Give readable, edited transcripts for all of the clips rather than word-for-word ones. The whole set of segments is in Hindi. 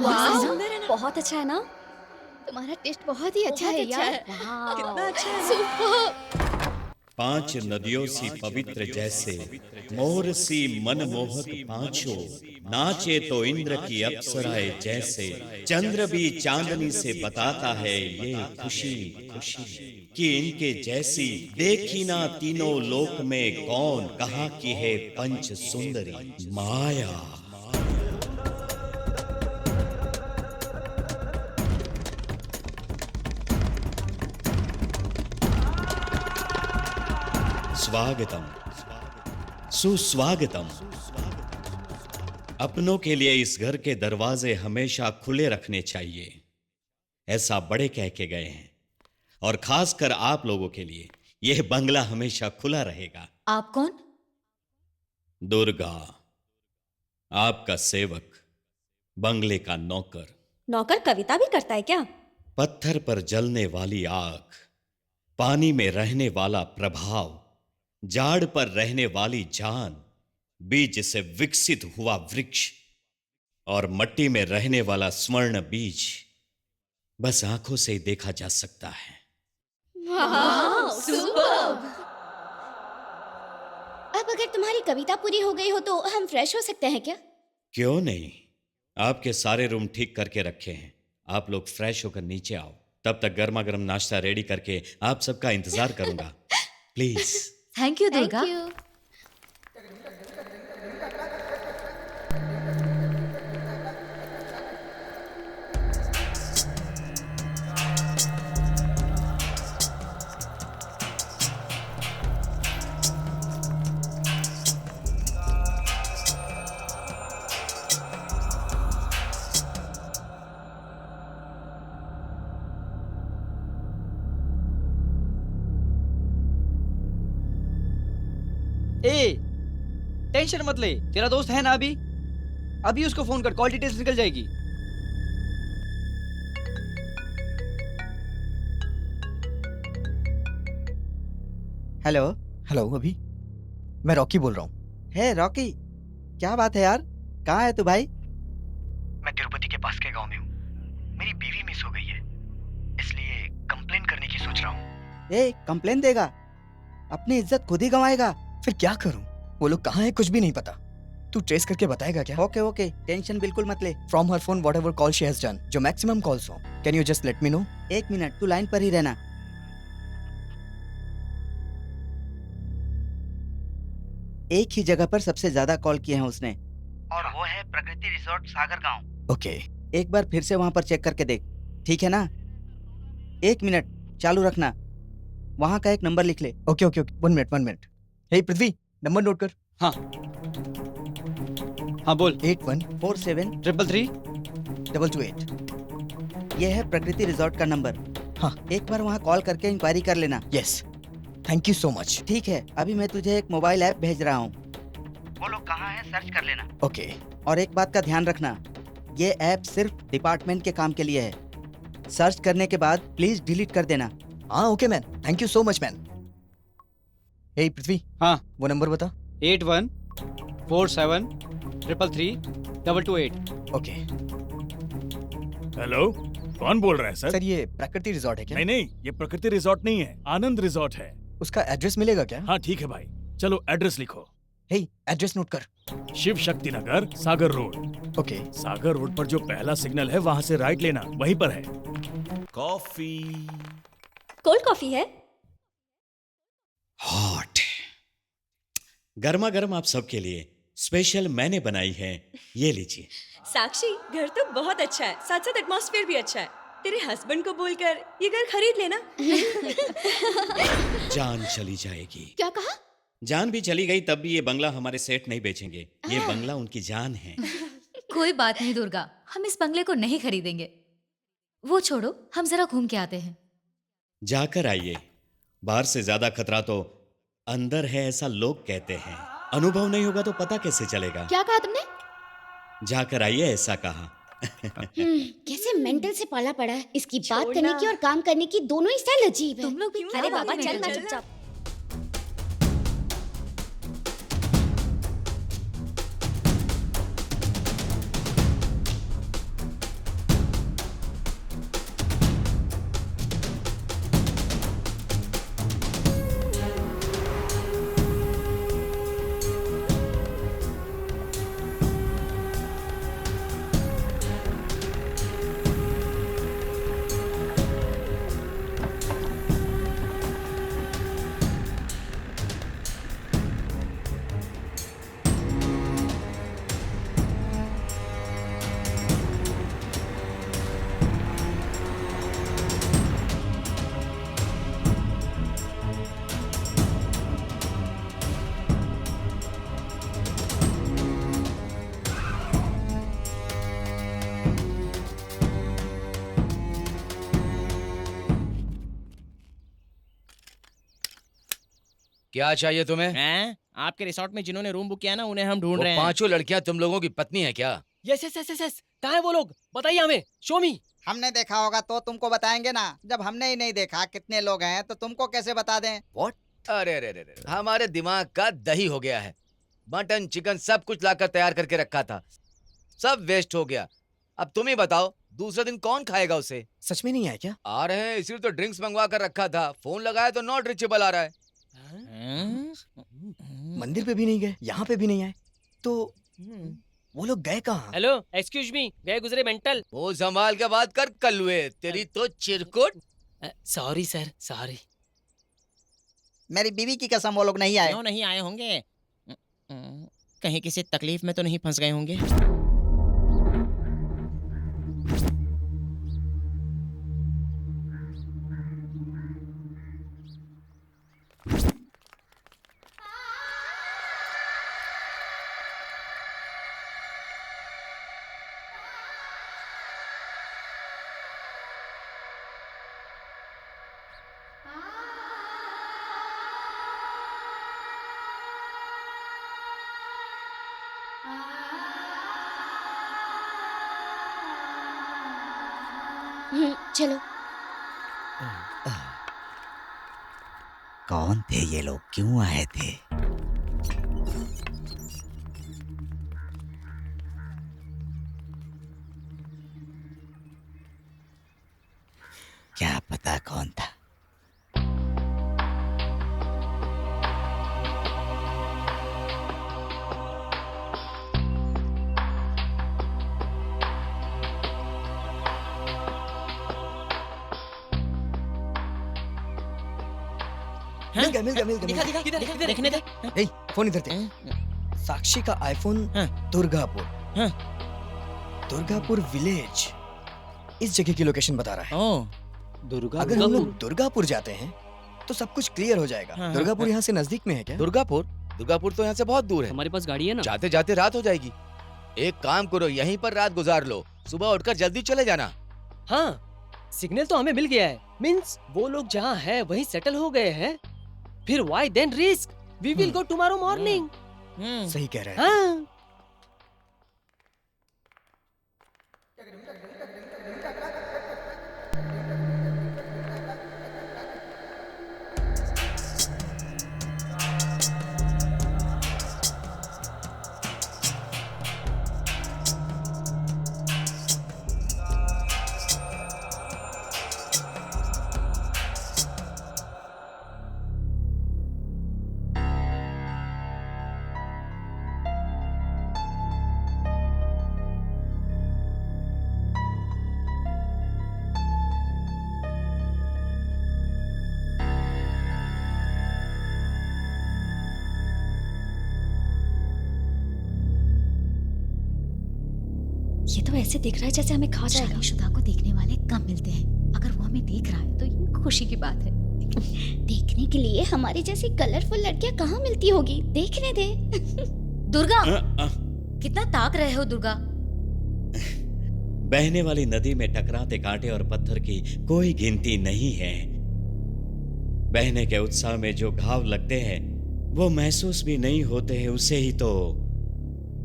वाह, बहुत अच्छा है ना? तुम्हारा टेस्ट बहुत ही अच्छा है यार। कितना अच्छा है। सुपर। 5 नदियों सी पवित्र जैसे, मोर सी मनमोहक पांचों, नाचे तो इंद्र की अप्सराएं जैसे, चंद्र भी चांदनी से बताता है ये खुशी खुशी कि इनके जैसी देखी ना तीनों लोक में कौन, कहाँ की है पंच सुंदरी माया। स्वागतम, सुस्वागतम। अपनों के लिए इस घर के दरवाजे हमेशा खुले रखने चाहिए, ऐसा बड़े कह के गए हैं। और खासकर आप लोगों के लिए यह बंगला हमेशा खुला रहेगा। आप कौन? दुर्गा, आपका सेवक, बंगले का नौकर। नौकर कविता भी करता है क्या? पत्थर पर जलने वाली आग, पानी में रहने वाला प्रभाव, जाड़ पर रहने वाली जान, बीज से विकसित हुआ वृक्ष और मट्टी में रहने वाला स्वर्ण बीज बस आंखों से ही देखा जा सकता है। वाह, सुपर। अब अगर तुम्हारी कविता पूरी हो गई हो तो हम फ्रेश हो सकते हैं क्या? क्यों नहीं, आपके सारे रूम ठीक करके रखे हैं। आप लोग फ्रेश होकर नीचे आओ, तब तक गर्मा गर्म नाश्ता रेडी करके आप सबका इंतजार करूंगा। Please. Thank you Durga. Thank you. A, tension मत ले, तेरा दोस्त है ना अभी। अभी उसको फोन कर, कॉल डिटेल्स निकल जाएगी। हेलो। हेलो अभी, मैं रॉकी बोल रहा हूँ। हे रॉकी, क्या बात है यार, कहाँ है तू भाई? मैं तिरुपति के पास के गांव में हूँ। मेरी बीवी मिस हो गई है, इसलिए कंप्लेन करने की सोच रहा हूँ। ए, कंप्लेन देगा? अपनी इज्जत खुद ही गंवाएगा। फिर क्या करूँ? वो लोग कहाँ है कुछ भी नहीं पता। तू ट्रेस करके बताएगा क्या? ओके ओके, टेंशन बिल्कुल मत ले। From her phone whatever call she has done, जो मैक्सिमम कॉल्स हो, can you just let me know? 1 minute, तू लाइन पर ही रहना। एक ही जगह पर सबसे ज्यादा कॉल किए हैं उसने, और वो है प्रकृति रिसोर्ट सागर गांव। ओके। एक बार फिर से वहां पर चेक करके देख, ठीक है ना? 1 मिनट चालू रखना, वहां का एक नंबर लिख ले। Okay okay okay, 1 minute. Hey Prithvi, number note कर। हाँ हाँ बोल। 8147 333 ये है प्रकृति रिसोर्ट का नंबर। हाँ। एक बार वहाँ कॉल करके इंक्वायरी कर लेना। Yes, thank you so much. ठीक है, अभी मैं तुझे एक मोबाइल ऐप भेज रहा हूँ, वो लोग कहाँ हैं सर्च कर लेना। ओके। और एक बात का ध्यान रखना, ये ऐप सिर्फ डिपार्टमेंट के काम के लिए है। सर्च करने के बाद प्लीज डिलीट कर देना। हाँ okay man, thank you so much man. Hey Prithvi, हाँ, वो नंबर बता। 8147 333 228। ओके। हेलो, कौन बोल रहा है सर? सर ये प्रकृति रिसोर्ट है क्या? नहीं नहीं, ये प्रकृति रिसोर्ट नहीं है, आनंद रिसोर्ट है। उसका एड्रेस मिलेगा क्या? हाँ ठीक है भाई, चलो एड्रेस लिखो। हे, एड्रेस नोट कर। शिव शक्ति नगर, सागर रोड। ओके। सागर रोड पर जो पहला सिग्नल है वहाँ से राइट लेना, वहीं पर है। कॉफी। कोल्ड कॉफी है? हॉट, गर्मा गर्म आप सबके लिए स्पेशल मैंने बनाई है, ये लीजिए। साक्षी, घर तो बहुत अच्छा है, साथ साथ एटमॉस्फेयर भी अच्छा है। तेरे हस्बैंड को बोलकर ये घर खरीद लेना। जान चली जाएगी। क्या कहा? जान भी चली गई तब भी ये बंगला हमारे सेठ नहीं बेचेंगे। ये बंगला उनकी जान है। कोई बात नहीं दुर्गा, हम इस बंगले को नहीं खरीदेंगे। वो छोड़ो, हम जरा घूम के आते हैं। जाकर आइए, बाहर से ज्यादा खतरा तो अंदर है ऐसा लोग कहते हैं। अनुभव नहीं होगा तो पता कैसे चलेगा? क्या कहा तुमने? जाकर आइए ऐसा कहा। कैसे मेंटल से पाला पड़ा है। इसकी बात छोड़ना। करने की और काम करने की दोनों ही स्टाइल अजीब है। तुम लोग भी अरे बाबा चल ना चुपचाप। क्या चाहिए तुम्हें? हैं? आपके रिसोर्ट में जिन्होंने रूम बुक किया ना उन्हें हम ढूंढ वो रहे हैं। पांचों लड़कियां तुम लोगों की पत्नी है क्या? Yes yes yes yes yes. कहाँ है वो लोग? बताइए हमें। शो मी। हमने देखा होगा तो तुमको बताएंगे ना। जब हमने ही नहीं देखा कितने लोग हैं तो तुमको कैसे बता दें? व्हाट? अरे अरे अरे, हमारे दिमाग का दही हो गया है। मटन चिकन सब कुछ लाकर तैयार करके रखा था, सब वेस्ट हो गया। अब तुम ही बताओ दूसरे दिन कौन खाएगा उसे? सच में नहीं आया क्या? आ रहे हैं, इसीलिए तो ड्रिंक्स मंगवा कर रखा था। फोन लगाया तो नॉट रीचेबल आ रहा है। मंदिर पे भी नहीं गए, यहाँ पे भी नहीं आए, तो वो लोग गए कहाँ? हेलो एक्सक्यूज मी, गए गुजरे मेंटल। वो संभाल के बात कर कल्लुए, तेरी तो चिरकुट। Sorry sir, sorry. मेरी बीवी की कसम वो लोग नहीं आए। क्यों नहीं आए होंगे? कहीं किसी तकलीफ में तो नहीं फंस गए होंगे? चलो। कौन थे ये लोग, क्यों आए थे? क्या पता कौन था। मिल गया मिल गया मिल गया। दिखा दिखा दिखा, देखने दे। ए, फोन इधर दे। साक्षी का आईफोन दुर्गापुर। दुर्गापुर विलेज इस जगह की लोकेशन बता रहा है। अगर हम लोग दुर्गापुर जाते हैं तो सब कुछ क्लियर हो जाएगा। दुर्गापुर यहाँ से नजदीक में है क्या? दुर्गापुर? दुर्गापुर तो यहाँ से बहुत दूर है। हमारे पास गाड़ी है ना? जाते जाते रात हो जाएगी। एक काम करो, यहीं पर रात गुजार लो, सुबह उठकर जल्दी चले जाना। हाँ, सिग्नल तो हमें मिल गया है। मींस वो लोग जहाँ है वहीं सेटल हो गए हैं। फिर why then risk? We will go tomorrow morning. सही कह रहे हैं। हाँ। ये तो ऐसे दिख रहा है जैसे हमें खा जाएगा। शादीशुदा को देखने वाले कम मिलते हैं। अगर वो हमें देख रहा है तो ये खुशी की बात है। देखने के लिए हमारी जैसी कलरफुल लड़कियां कहाँ मिलती होगी? देखने दे। दुर्गा, कितना ताक रहे हो दुर्गा? बहने वाली नदी में टकराते कांटे और पत्थर की कोई गिनती नहीं है। बहने के उत्साह में जो घाव लगते हैं वो महसूस भी नहीं होते हैं।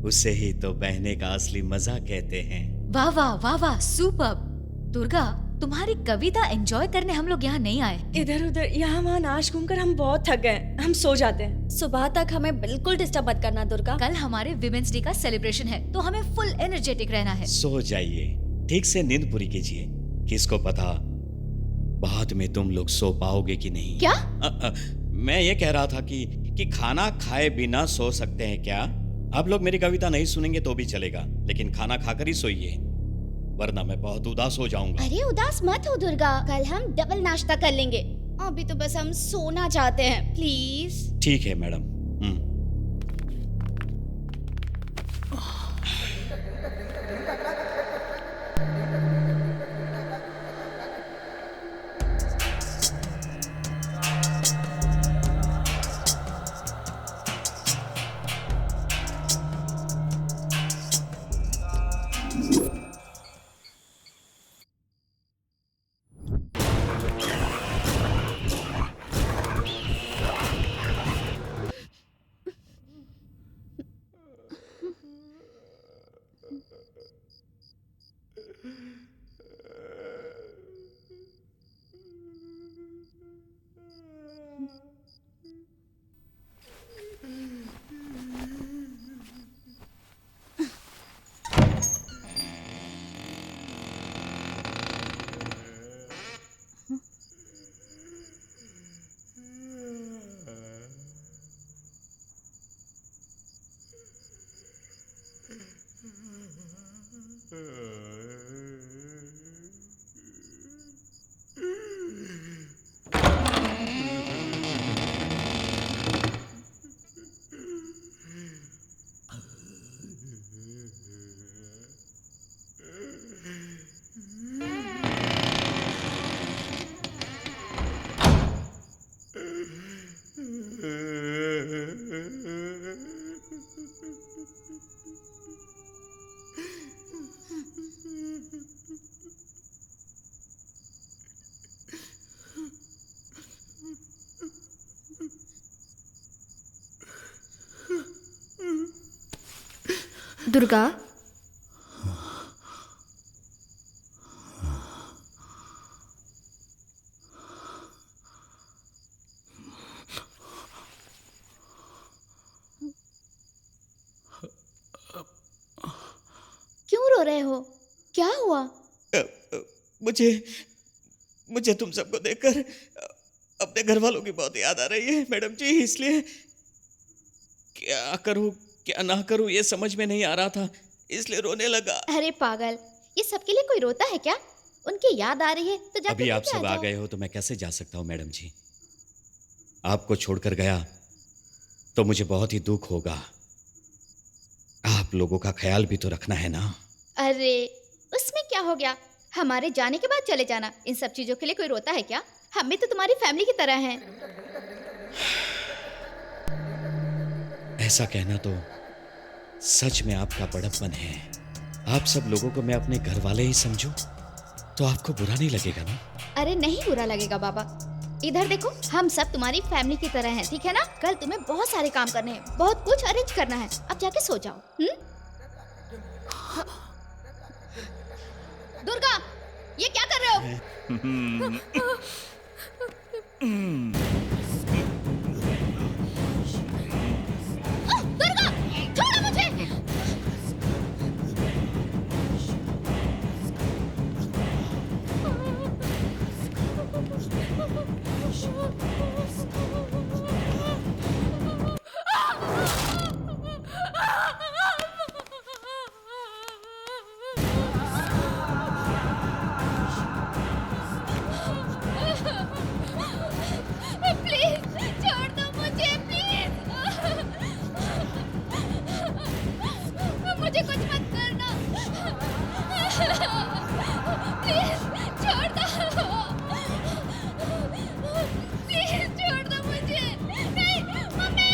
उसे ही तो बहने का असली मजा कहते हैं। वाह वाह वाह वाह, सुपर। दुर्गा, तुम्हारी कविता एंजॉय करने हम लोग यहाँ नहीं आए। इधर उधर यहाँ वहाँ नाच घूमकर हम बहुत थक गए, हम सो जाते हैं। सुबह तक हमें बिल्कुल डिस्टर्ब मत करना दुर्गा। कल हमारे विमेंस डे का सेलिब्रेशन है तो हमें फुल एनर्जेटिक रहना है। सो जाइए, ठीक से नींद पूरी कीजिए। किसको पता बाद में तुम लोग सो पाओगे कि नहीं। क्या? मैं ये कह रहा था कि खाना खाए बिना सो सकते हैं क्या? आप लोग मेरी कविता नहीं सुनेंगे तो भी चलेगा, लेकिन खाना खाकर ही सोइए, वरना मैं बहुत उदास हो जाऊंगा। अरे उदास मत हो दुर्गा, कल हम डबल नाश्ता कर लेंगे। अभी तो बस हम सोना चाहते हैं, प्लीज। ठीक है मैडम। दुर्गा, क्यों रो रहे हो? क्या हुआ? मुझे तुम सबको देखकर अपने घर वालों की बहुत याद आ रही है मैडम जी, इसलिए क्या करूं क्या ना करूं ये समझ में नहीं आ रहा था, इसलिए रोने लगा। अरे पागल, ये सबके लिए कोई रोता है क्या? उनकी याद आ रही है तो जाके अभी आप लेके सब आ जाओ। गए हो तो मैं कैसे जा सकता हूं मैडम जी? आपको छोड़कर गया तो मुझे बहुत ही दुख होगा। आप लोगों का ख्याल भी तो रखना है ना। अरे उसमें क्या हो गया, हमारे जाने के बाद चले जाना। इन सब चीजों के लिए कोई रोता है क्या? हम भी तो तुम्हारी फैमिली की तरह हैं। ऐसा कहना तो सच में आपका बड़प्पन है। आप सब लोगों को मैं अपने घर वाले ही समझूं तो आपको बुरा नहीं लगेगा ना? अरे नहीं बुरा लगेगा बाबा। इधर देखो, हम सब तुम्हारी फैमिली की तरह हैं, ठीक है ना? कल तुम्हें बहुत सारे काम करने हैं, बहुत कुछ अरेंज करना है। अब जाके सो जाओ। दुर्गा, ये क्या कर रहे हो? दुर्गा, छोड़ो मुझे। प्लीज छोड़ दो मुझे, प्लीज। मुझे कुछ मत करना, प्लीज छोड़ दो, प्लीज छोड़ दो मुझे। नहीं मम्मी।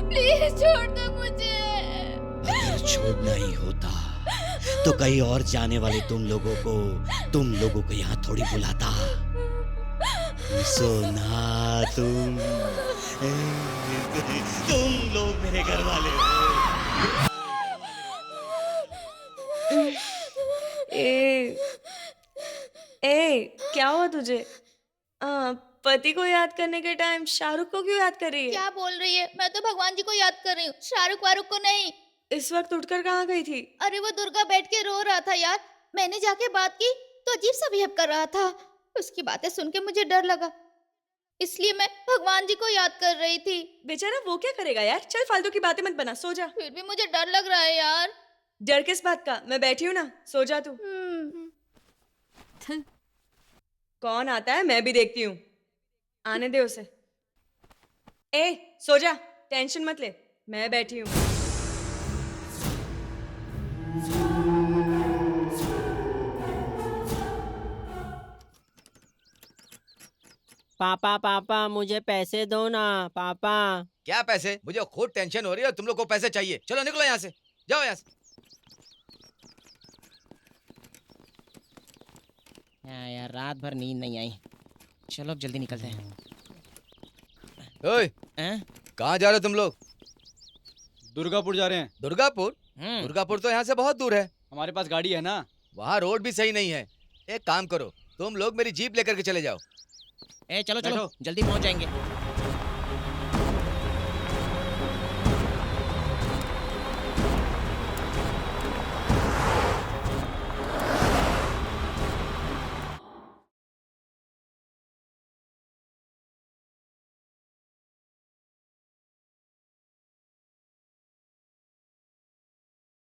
प्लीज छोड़ दो मुझे। अगर छोड़ना ही होता तो कहीं और जाने वाले तुम लोगों को यहाँ थोड़ी बुलाता। सोना तुम लोग मेरे घर वाले हो। क्या हुआ तुझे? पति को याद करने के टाइम शाहरुख को क्यों याद कर रही है? क्या बोल रही है? मैं तो भगवान जी को याद कर रही हूँ, शाहरुख वारुख को नहीं। इस वक्त उठकर कहाँ गई थी? अरे वो दुर्गा बैठ के रो रहा था यार। मैंने जाके बात की तो अजीब सा बिहेव कर रहा था। उसकी बातें सुन के मुझे डर लगा, इसलिए मैं भगवान जी को याद कर रही थी। बेचारा वो क्या करेगा यार, चल फालतू की बातें मत बना, सो जा। फिर भी मुझे डर लग रहा है यार। डर किस बात का? मैं बैठी हूँ ना, सो जा तू। कौन आता है मैं भी देखती हूँ, आने दे उसे। सो जा, टेंशन मत ले, मैं बैठी हूँ। पापा पापा मुझे पैसे दो ना पापा। क्या पैसे? मुझे खुद टेंशन हो रही है और तुम लोग को पैसे चाहिए। चलो निकलो यहाँ से, जाओ यहाँ से। यार रात भर नींद नहीं आई, चलो अब जल्दी निकलते हैं। ओए, कहाँ जा रहे हो तुम लोग? दुर्गापुर जा रहे हैं। दुर्गापुर? दुर्गापुर तो यहाँ से बहुत दूर है। हमारे पास गाड़ी है ना। वहाँ रोड भी सही नहीं है। एक काम करो, तुम लोग मेरी जीप लेकर के चले जाओ। चलो चलो जल्दी पहुंच जाएंगे।